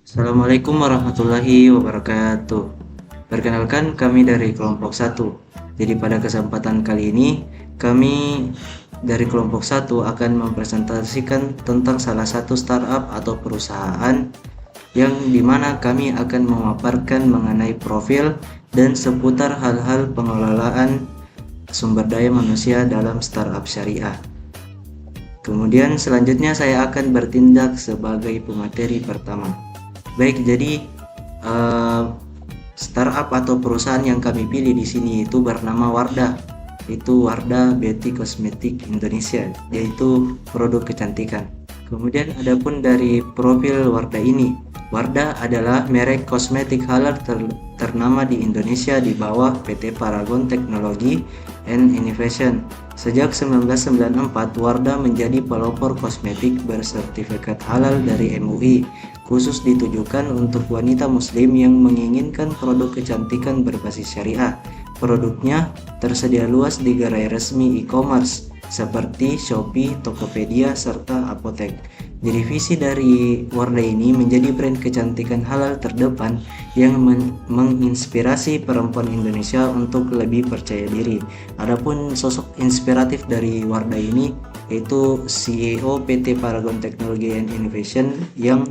Assalamualaikum warahmatullahi wabarakatuh. Perkenalkan, kami dari kelompok 1. Jadi pada kesempatan kali ini kami dari kelompok 1 akan mempresentasikan tentang salah satu startup atau perusahaan yang dimana kami akan memaparkan mengenai profil dan seputar hal-hal pengelolaan sumber daya manusia dalam startup syariah. Kemudian selanjutnya saya akan bertindak sebagai pemateri pertama. Baik, jadi startup atau perusahaan yang kami pilih di sini itu bernama Wardah. Itu Wardah Beauty Cosmetic Indonesia, yaitu produk kecantikan. Kemudian adapun dari profil Wardah ini, Wardah adalah merek kosmetik halal ternama di Indonesia di bawah PT Paragon Technology and Innovation. Sejak 1994, Wardah menjadi pelopor kosmetik bersertifikat halal dari MUI, khusus ditujukan untuk wanita muslim yang menginginkan produk kecantikan berbasis syariah. Produknya tersedia luas di gerai resmi e-commerce seperti Shopee, Tokopedia, serta apotek. Jadi visi dari Wardah ini menjadi brand kecantikan halal terdepan yang menginspirasi perempuan Indonesia untuk lebih percaya diri. Adapun sosok inspiratif dari Wardah ini yaitu CEO PT Paragon Technology and Innovation yang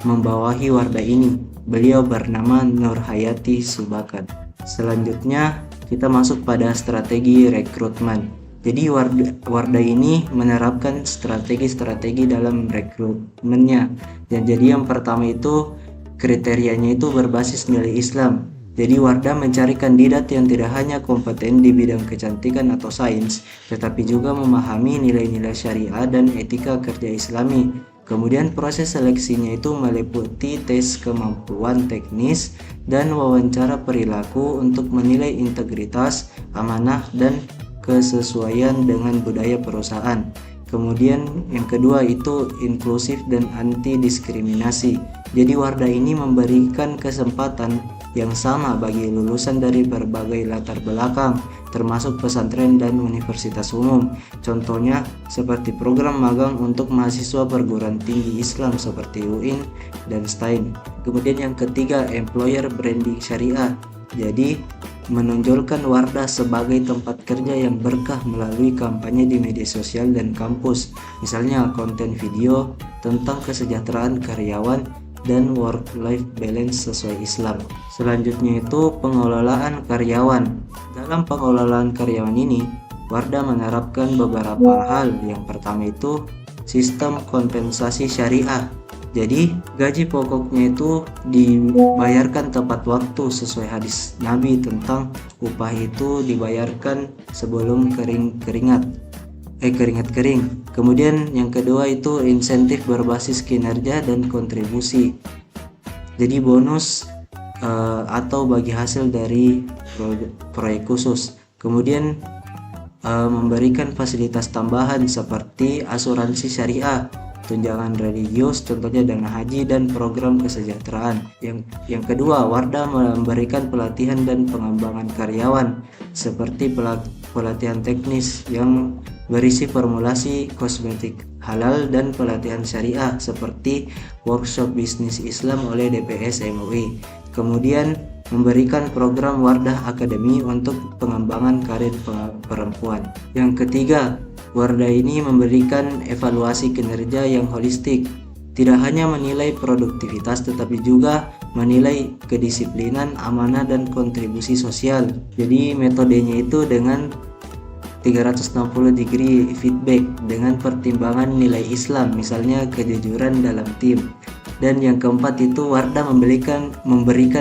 membawahi Wardah ini. Beliau bernama Nur Hayati Subakat. Selanjutnya kita masuk pada strategi rekrutmen. Jadi Wardah ini menerapkan strategi-strategi dalam rekrutmennya. Dan jadi yang pertama itu kriterianya itu berbasis nilai Islam. Jadi Wardah mencari kandidat yang tidak hanya kompeten di bidang kecantikan atau sains, tetapi juga memahami nilai-nilai syariah dan etika kerja Islami. Kemudian proses seleksinya itu meliputi tes kemampuan teknis dan wawancara perilaku untuk menilai integritas, amanah, dan kesesuaian dengan budaya perusahaan. Kemudian yang kedua itu inklusif dan anti diskriminasi. Jadi Wardah ini memberikan kesempatan yang sama bagi lulusan dari berbagai latar belakang, termasuk pesantren dan universitas umum. Contohnya seperti program magang untuk mahasiswa perguruan tinggi Islam seperti UIN dan STAIN. Kemudian yang ketiga, employer branding syariah. Jadi menonjolkan Wardah sebagai tempat kerja yang berkah melalui kampanye di media sosial dan kampus, misalnya konten video tentang kesejahteraan karyawan dan work-life balance sesuai Islam. Selanjutnya itu pengelolaan karyawan. Dalam pengelolaan karyawan ini, Wardah menerapkan beberapa hal. Yang pertama itu sistem kompensasi syariah. Jadi gaji pokoknya itu dibayarkan tepat waktu sesuai hadis Nabi tentang upah itu dibayarkan sebelum keringat kering. Kemudian yang kedua itu insentif berbasis kinerja dan kontribusi. Jadi bonus atau bagi hasil dari proyek khusus. Kemudian memberikan fasilitas tambahan seperti asuransi syariah, tunjangan religius, contohnya dana haji, dan program kesejahteraan. Yang kedua, Wardah memberikan pelatihan dan pengembangan karyawan seperti pelatihan teknis yang berisi formulasi kosmetik halal dan pelatihan syariah seperti workshop bisnis Islam oleh DPS MUI. Kemudian memberikan program Wardah Academy untuk pengembangan karir perempuan. Yang ketiga, Wardah ini memberikan evaluasi kinerja yang holistik, tidak hanya menilai produktivitas tetapi juga menilai kedisiplinan, amanah, dan kontribusi sosial. Jadi metodenya itu dengan 360 degree feedback dengan pertimbangan nilai Islam, misalnya kejujuran dalam tim. Dan yang keempat itu Wardah memberikan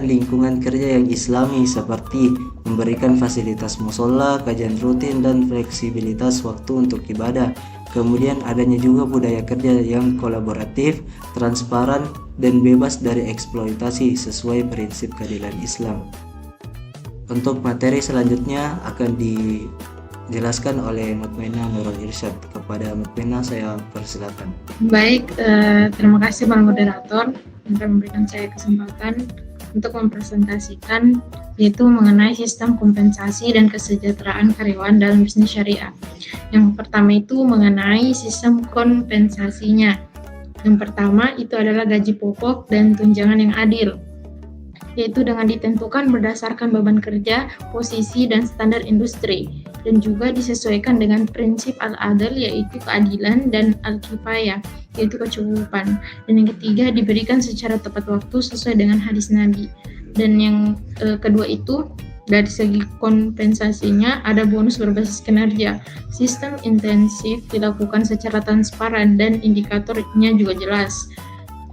lingkungan kerja yang islami seperti memberikan fasilitas musola, kajian rutin, dan fleksibilitas waktu untuk ibadah. Kemudian adanya juga budaya kerja yang kolaboratif, transparan, dan bebas dari eksploitasi sesuai prinsip keadilan Islam. Untuk materi selanjutnya akan dijelaskan oleh Mutmainah Nurul Irsyad. Kepada Mutmainah saya persilakan. Baik, terima kasih Pak Moderator untuk memberikan saya kesempatan untuk mempresentasikan yaitu mengenai sistem kompensasi dan kesejahteraan karyawan dalam bisnis syariah. Yang pertama itu mengenai sistem kompensasinya. Yang pertama itu adalah gaji pokok dan tunjangan yang adil, yaitu dengan ditentukan berdasarkan beban kerja, posisi, dan standar industri, dan juga disesuaikan dengan prinsip al-adl, yaitu keadilan, dan al-kifayah, yaitu kecukupan. Dan yang ketiga, diberikan secara tepat waktu sesuai dengan hadis Nabi. Dan yang kedua itu, dari segi kompensasinya ada bonus berbasis kinerja. Sistem intensif dilakukan secara transparan dan indikatornya juga jelas.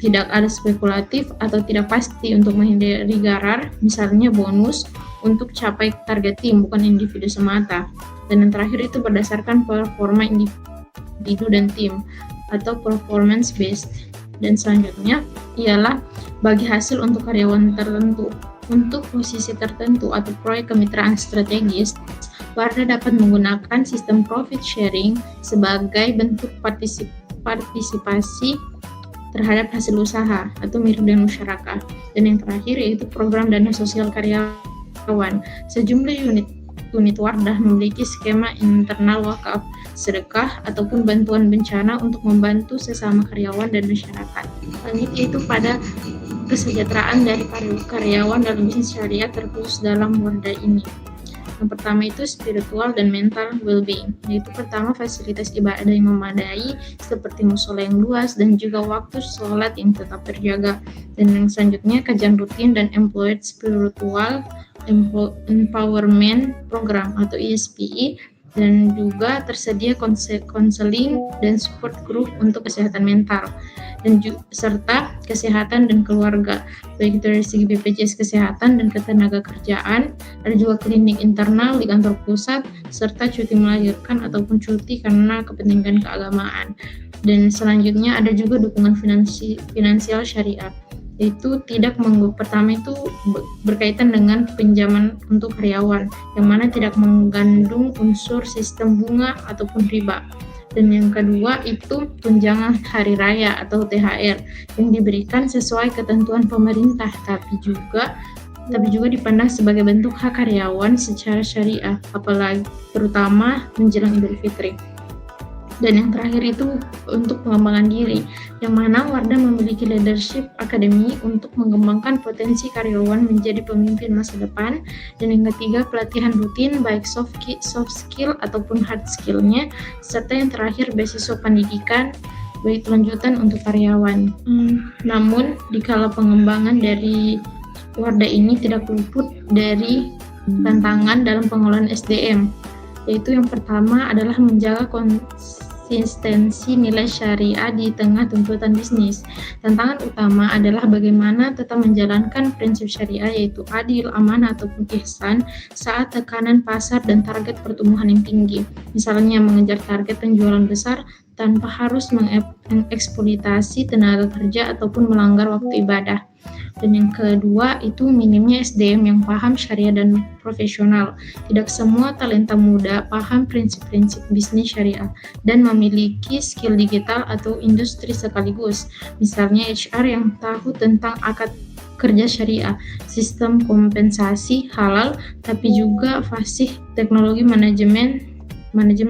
Tidak ada spekulatif atau tidak pasti untuk menghindari garar, misalnya bonus untuk capai target tim, bukan individu semata. Dan yang terakhir itu berdasarkan performa individu dan tim atau performance based. Dan selanjutnya ialah bagi hasil untuk karyawan tertentu. Untuk posisi tertentu atau proyek kemitraan strategis, Wardah dapat menggunakan sistem profit sharing sebagai bentuk partisipasi terhadap hasil usaha atau mirip dengan musyarakah. Dan yang terakhir yaitu program dana sosial karyawan. Sejumlah unit Wardah memiliki skema internal wakaf, sedekah, ataupun bantuan bencana untuk membantu sesama karyawan dan masyarakat. Selanjutnya itu pada kesejahteraan dari karyawan dalam bisnis syariah terkhusus dalam Wardah ini. Yang pertama itu spiritual dan mental well-being, yaitu pertama fasilitas ibadah yang memadai seperti musola yang luas dan juga waktu sholat yang tetap terjaga. Dan yang selanjutnya kajian rutin dan employed spiritual empowerment program atau ESPE, dan juga tersedia konseling dan support group untuk kesehatan mental dan serta kesehatan dan keluarga, baik dari segi BPJS Kesehatan dan Ketenagakerjaan. Ada juga klinik internal di kantor pusat serta cuti melahirkan ataupun cuti karena kepentingan keagamaan. Dan selanjutnya ada juga dukungan finansial syariah, yaitu pertama itu berkaitan dengan pinjaman untuk karyawan yang mana tidak mengandung unsur sistem bunga ataupun riba. Dan yang kedua itu tunjangan hari raya atau THR yang diberikan sesuai ketentuan pemerintah, tapi juga dipandang sebagai bentuk hak karyawan secara syariah, apalagi terutama menjelang Idul Fitri. Dan yang terakhir itu untuk pengembangan diri, yang mana Wardah memiliki leadership academy untuk mengembangkan potensi karyawan menjadi pemimpin masa depan. Dan yang ketiga pelatihan rutin baik soft skill ataupun hard skill-nya, serta yang terakhir beasiswa pendidikan baik lanjutan untuk karyawan. Namun dikala pengembangan dari Wardah ini tidak luput dari tantangan dalam pengelolaan SDM, yaitu yang pertama adalah menjaga konsistensi nilai syariah di tengah tuntutan bisnis. Tantangan utama adalah bagaimana tetap menjalankan prinsip syariah yaitu adil, amanah ataupun ihsan saat tekanan pasar dan target pertumbuhan yang tinggi. Misalnya mengejar target penjualan besar tanpa harus mengeksploitasi tenaga kerja ataupun melanggar waktu ibadah. Dan yang kedua itu minimnya SDM yang paham syariah dan profesional. Tidak semua talenta muda paham prinsip-prinsip bisnis syariah dan memiliki skill digital atau industri sekaligus. Misalnya HR yang tahu tentang akad kerja syariah, sistem kompensasi halal, tapi juga fasih teknologi manajemen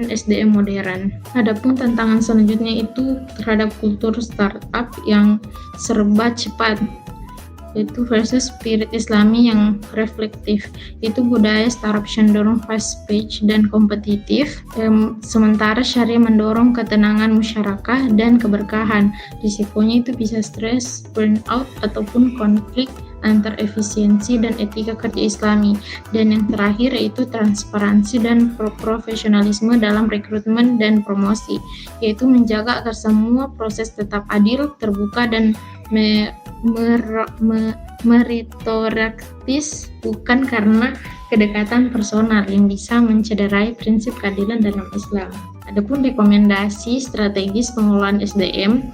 SDM modern. Adapun tantangan selanjutnya itu terhadap kultur startup yang serba cepat, yaitu versus spirit Islami yang reflektif. Itu budaya startup cenderung fast paced dan kompetitif, sementara syariah mendorong ketenangan musyarakah dan keberkahan. Risikonya itu bisa stres, burnout ataupun konflik antar efisiensi dan etika kerja Islami. Dan yang terakhir yaitu transparansi dan profesionalisme dalam rekrutmen dan promosi, yaitu menjaga agar semua proses tetap adil, terbuka dan meritokratis, bukan karena kedekatan personal yang bisa mencederai prinsip keadilan dalam Islam. Adapun rekomendasi strategis pengelolaan SDM,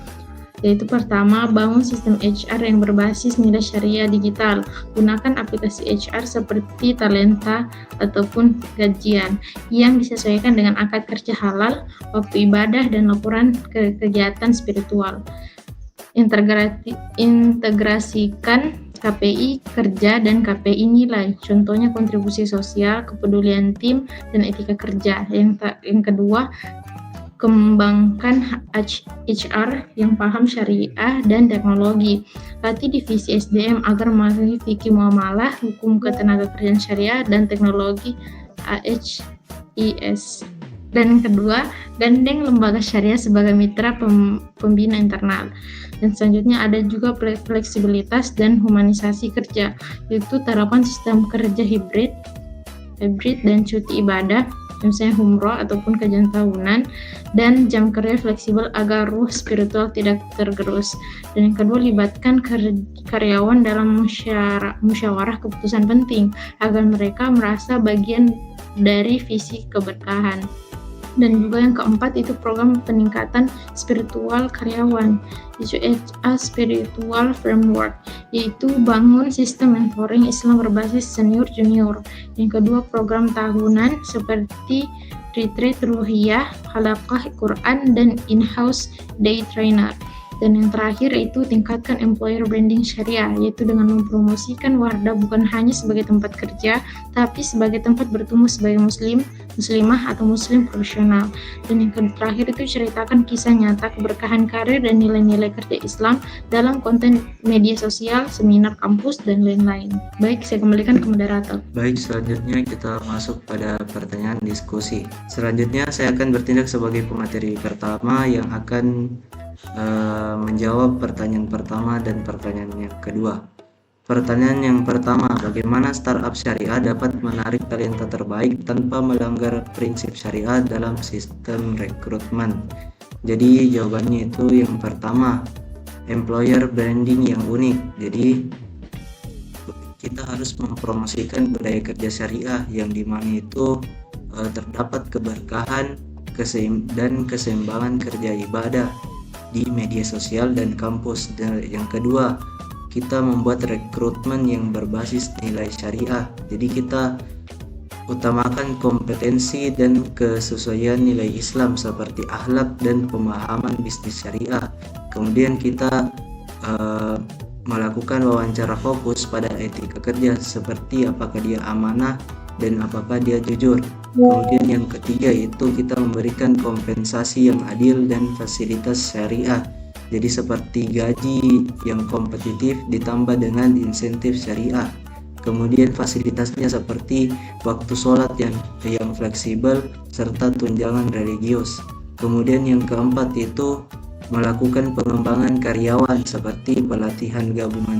yaitu pertama, bangun sistem HR yang berbasis nilai syariah digital. Gunakan aplikasi HR seperti Talenta ataupun Gajian yang disesuaikan dengan akad kerja halal, waktu ibadah, dan laporan kegiatan spiritual. Integrasikan KPI kerja dan KPI nilai, contohnya kontribusi sosial, kepedulian tim, dan etika kerja. Yang kedua, Kembangkan HR yang paham syariah dan teknologi. Latih divisi SDM agar memahami fikih muamalah, hukum ketenagakerjaan syariah, dan teknologi AHIS. Dan kedua, gandeng lembaga syariah sebagai mitra pembina internal. Dan selanjutnya ada juga fleksibilitas dan humanisasi kerja, yaitu terapan sistem kerja hibrid dan cuti ibadah, misalnya umroh ataupun kajian tahunan, dan jam kerja fleksibel agar ruh spiritual tidak tergerus. Dan yang kedua, libatkan karyawan dalam musyawarah keputusan penting agar mereka merasa bagian dari visi keberkahan. Dan juga yang keempat itu program peningkatan spiritual karyawan, yaitu HR Spiritual Framework, yaitu bangun sistem mentoring Islam berbasis senior junior. Yang kedua, program tahunan seperti retreat ruhiyah, halaqah Quran, dan in-house day trainer. Dan yang terakhir itu tingkatkan employer branding syariah, yaitu dengan mempromosikan Wardah bukan hanya sebagai tempat kerja, tapi sebagai tempat bertemu sebagai muslimah atau muslim profesional. Dan yang terakhir itu ceritakan kisah nyata keberkahan karir dan nilai-nilai kerja Islam dalam konten media sosial, seminar kampus, dan lain-lain. Baik, saya kembalikan ke moderator. Baik, selanjutnya kita masuk pada pertanyaan diskusi. Selanjutnya saya akan bertindak sebagai pemateri pertama yang akan menjawab pertanyaan pertama dan pertanyaan yang kedua. Pertanyaan yang pertama, bagaimana startup syariah dapat menarik talenta terbaik tanpa melanggar prinsip syariah dalam sistem rekrutmen? Jadi jawabannya itu yang pertama, employer branding yang unik. Jadi kita harus mempromosikan budaya kerja syariah yang dimana itu terdapat keberkahan dan keseimbangan kerja ibadah di media sosial dan kampus. Dan yang kedua, kita membuat rekrutmen yang berbasis nilai syariah. Jadi kita utamakan kompetensi dan kesesuaian nilai Islam seperti akhlak dan pemahaman bisnis syariah. Kemudian kita melakukan wawancara fokus pada etika kerja seperti apakah dia amanah dan apakah dia jujur. Kemudian yang ketiga itu kita memberikan kompensasi yang adil dan fasilitas syariah. Jadi seperti gaji yang kompetitif ditambah dengan insentif syariah. Kemudian fasilitasnya seperti waktu sholat yang fleksibel serta tunjangan religius. Kemudian yang keempat itu melakukan pengembangan karyawan seperti pelatihan gabungan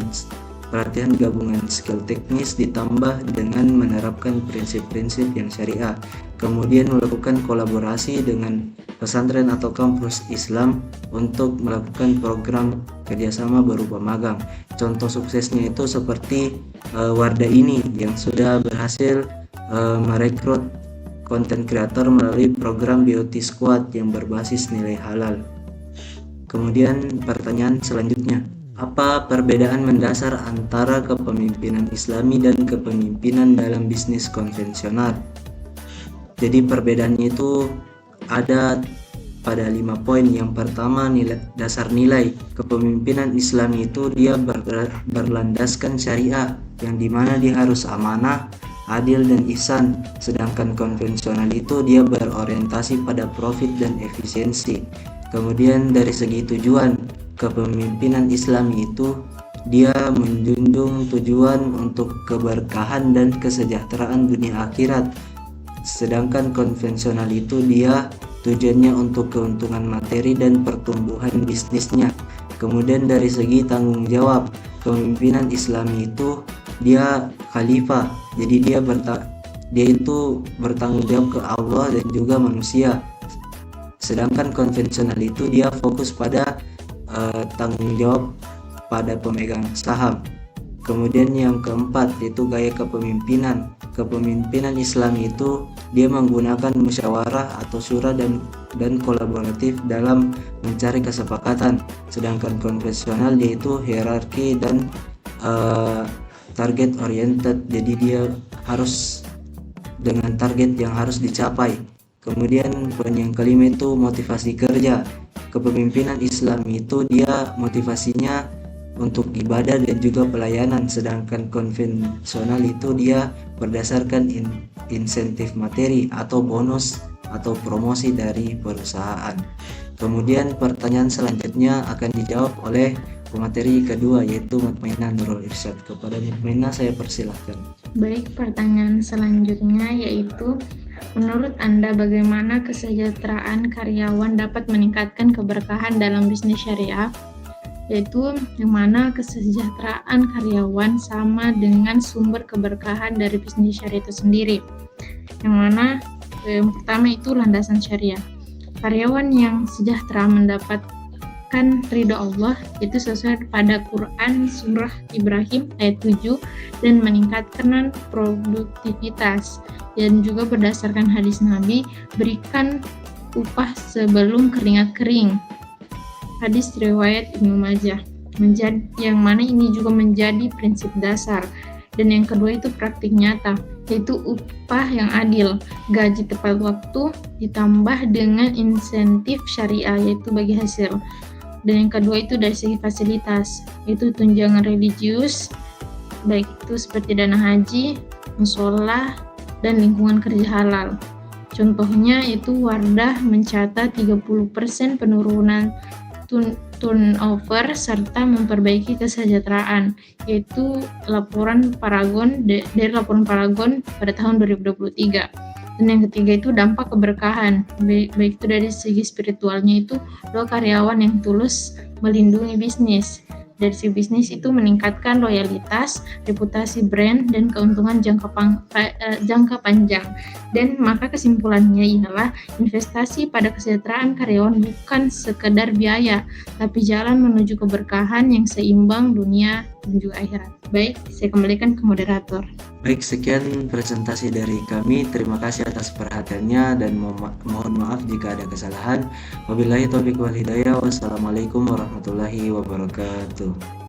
skill teknis ditambah dengan menerapkan prinsip-prinsip yang syariah. Kemudian melakukan kolaborasi dengan pesantren atau kampus Islam untuk melakukan program kerjasama berupa magang. Contoh suksesnya itu seperti Wardah ini yang sudah berhasil merekrut konten kreator melalui program Beauty Squad yang berbasis nilai halal. Kemudian pertanyaan selanjutnya, apa perbedaan mendasar antara kepemimpinan Islami dan kepemimpinan dalam bisnis konvensional? Jadi perbedaannya itu ada pada 5 poin. Yang pertama, dasar nilai. Kepemimpinan Islami itu dia berlandaskan syariah, yang dimana dia harus amanah, adil, dan ihsan. Sedangkan konvensional itu dia berorientasi pada profit dan efisiensi. Kemudian dari segi tujuan, kepemimpinan Islami itu dia menjunjung tujuan untuk keberkahan dan kesejahteraan dunia akhirat. Sedangkan konvensional itu dia tujuannya untuk keuntungan materi dan pertumbuhan bisnisnya. Kemudian dari segi tanggung jawab, kepemimpinan Islami itu dia khalifah. Jadi dia itu bertanggung jawab ke Allah dan juga manusia. Sedangkan konvensional itu dia fokus pada tanggung jawab pada pemegang saham. Kemudian yang keempat itu gaya kepemimpinan. Kepemimpinan Islam itu dia menggunakan musyawarah atau syura dan kolaboratif dalam mencari kesepakatan. Sedangkan konvensional yaitu hierarki dan target oriented. Jadi dia harus dengan target yang harus dicapai. Kemudian poin yang kelima itu motivasi kerja. Kepemimpinan Islam itu dia motivasinya untuk ibadah dan juga pelayanan, sedangkan konvensional itu dia berdasarkan insentif materi atau bonus atau promosi dari perusahaan. Kemudian pertanyaan selanjutnya akan dijawab oleh pemateri kedua, yaitu Mutmainah Nurul Irsyad. Kepada Mutmainah saya persilahkan. Baik, pertanyaan selanjutnya yaitu, menurut Anda bagaimana kesejahteraan karyawan dapat meningkatkan keberkahan dalam bisnis syariah? Yaitu yang mana kesejahteraan karyawan sama dengan sumber keberkahan dari bisnis syariah itu sendiri. Yang mana yang pertama itu landasan syariah. Karyawan yang sejahtera mendapatkan ridha Allah itu sesuai pada Quran surah Ibrahim ayat 7 dan meningkatkan produktivitas, dan juga berdasarkan hadis Nabi, berikan upah sebelum keringat kering. Hadis riwayat Ibnu Majah, yang mana ini juga menjadi prinsip dasar. Dan yang kedua itu praktik nyata, yaitu upah yang adil, gaji tepat waktu ditambah dengan insentif syariah, yaitu bagi hasil. Dan yang kedua itu dari segi fasilitas, yaitu tunjangan religius, baik itu seperti dana haji, musola, dan lingkungan kerja halal. Contohnya itu Wardah mencatat 30% penurunan turnover serta memperbaiki kesejahteraan, yaitu laporan Paragon dari laporan Paragon pada tahun 2023. Dan yang ketiga itu dampak keberkahan, baik itu dari segi spiritualnya itu doa karyawan yang tulus melindungi bisnis. Dari segi bisnis itu meningkatkan loyalitas, reputasi brand, dan keuntungan jangka panjang. Dan maka kesimpulannya ialah investasi pada kesejahteraan karyawan bukan sekedar biaya, tapi jalan menuju keberkahan yang seimbang dunia dan juga akhirat. Baik, saya kembalikan ke moderator. Baik, sekian presentasi dari kami. Terima kasih atas perhatiannya dan mohon maaf jika ada kesalahan. Wabillahi taufiq wal hidayah. Wassalamualaikum warahmatullahi wabarakatuh.